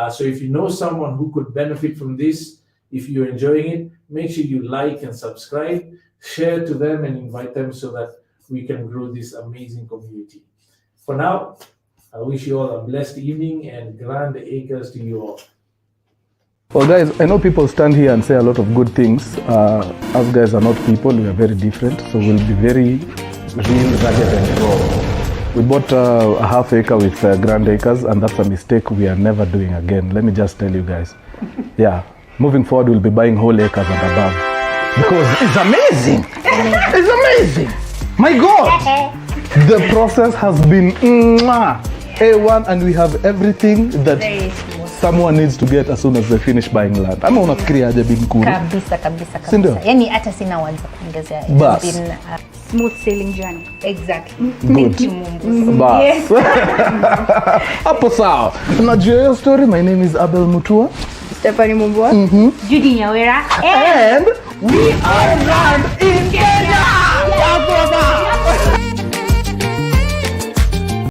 So if you know someone who could benefit from this, if you're enjoying it, make sure you like and subscribe, share to them, and invite them so that we can grow this amazing community. For now, I wish you all a blessed evening and grand acres to you all. Well, guys, I know people stand here and say a lot of good things. Us guys are not people, we are very different, so we'll be very real, rugged, and raw. We bought a half acre with grand acres, and that's a mistake we are never doing again. Let me just tell you guys. Yeah, moving forward, we'll be buying whole acres and above. Because it's amazing! It's amazing! My God! The process has been A1, and we have everything that someone needs to get as soon as they finish buying land. Ama unafikiria aje Bi Mkuru? Kabisa. Sindio? Yani hata sina words za kuongezea. Bas. It's been Smooth sailing journey. exactly. Good. Thank you, Mungu. Bas. Yes. Hapo sawa. Unajua hiyo story? My name is Abel Mutua. Stephanie Mumbwa. Judy Nyawera. And we are land in